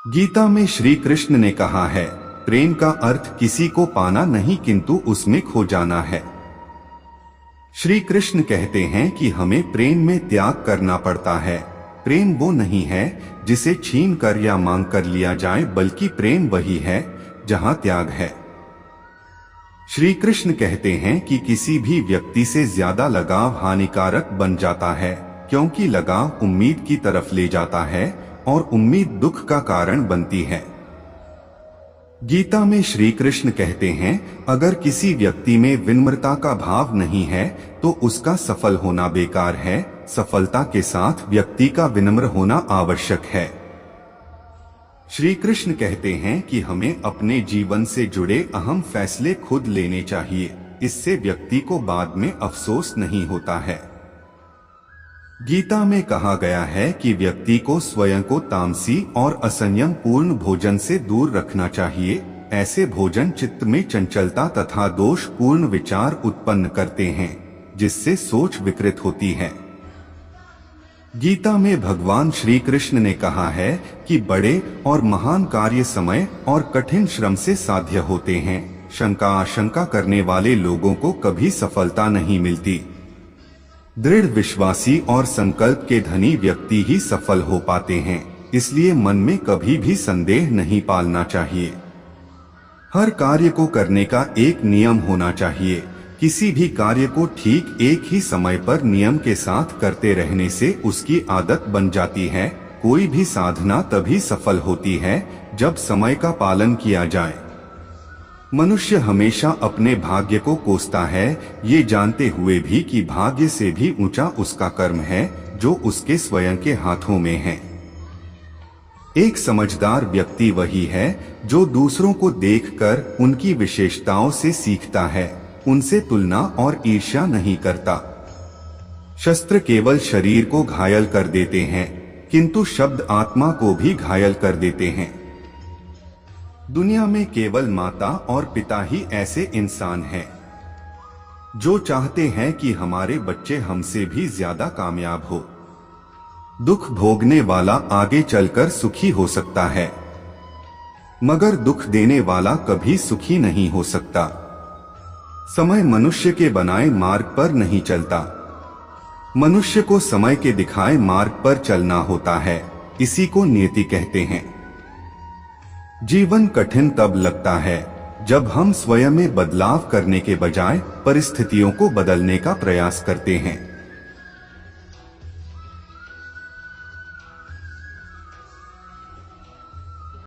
गीता में श्री कृष्ण ने कहा है, प्रेम का अर्थ किसी को पाना नहीं किंतु उसमें खो जाना है। श्री कृष्ण कहते हैं कि हमें प्रेम में त्याग करना पड़ता है। प्रेम वो नहीं है जिसे छीन कर या मांग कर लिया जाए, बल्कि प्रेम वही है जहां त्याग है। श्री कृष्ण कहते हैं कि किसी भी व्यक्ति से ज्यादा लगाव हानिकारक बन जाता है, क्योंकि लगाव उम्मीद की तरफ ले जाता है और उम्मीद दुख का कारण बनती है। गीता में श्री कृष्ण कहते हैं, अगर किसी व्यक्ति में विनम्रता का भाव नहीं है तो उसका सफल होना बेकार है। सफलता के साथ व्यक्ति का विनम्र होना आवश्यक है। श्री कृष्ण कहते हैं कि हमें अपने जीवन से जुड़े अहम फैसले खुद लेने चाहिए। इससे व्यक्ति को बाद में अफसोस नहीं होता है। गीता में कहा गया है कि व्यक्ति को स्वयं को तामसी और असंयम पूर्ण भोजन से दूर रखना चाहिए। ऐसे भोजन चित्त में चंचलता तथा दोषपूर्ण विचार उत्पन्न करते हैं, जिससे सोच विकृत होती है। गीता में भगवान श्री कृष्ण ने कहा है कि बड़े और महान कार्य समय और कठिन श्रम से साध्य होते हैं। शंका आशंका करने वाले लोगों को कभी सफलता नहीं मिलती। दृढ़ विश्वासी और संकल्प के धनी व्यक्ति ही सफल हो पाते हैं। इसलिए मन में कभी भी संदेह नहीं पालना चाहिए। हर कार्य को करने का एक नियम होना चाहिए। किसी भी कार्य को ठीक एक ही समय पर नियम के साथ करते रहने से उसकी आदत बन जाती है। कोई भी साधना तभी सफल होती है जब समय का पालन किया जाए। मनुष्य हमेशा अपने भाग्य को कोसता है, ये जानते हुए भी कि भाग्य से भी ऊंचा उसका कर्म है जो उसके स्वयं के हाथों में है। एक समझदार व्यक्ति वही है जो दूसरों को देखकर उनकी विशेषताओं से सीखता है, उनसे तुलना और ईर्ष्या नहीं करता। शस्त्र केवल शरीर को घायल कर देते हैं, किंतु शब्द आत्मा को भी घायल कर देते हैं। दुनिया में केवल माता और पिता ही ऐसे इंसान हैं जो चाहते हैं कि हमारे बच्चे हमसे भी ज्यादा कामयाब हो। दुख भोगने वाला आगे चलकर सुखी हो सकता है, मगर दुख देने वाला कभी सुखी नहीं हो सकता। समय मनुष्य के बनाए मार्ग पर नहीं चलता, मनुष्य को समय के दिखाए मार्ग पर चलना होता है। इसी को नियति कहते हैं। जीवन कठिन तब लगता है जब हम स्वयं में बदलाव करने के बजाय परिस्थितियों को बदलने का प्रयास करते हैं।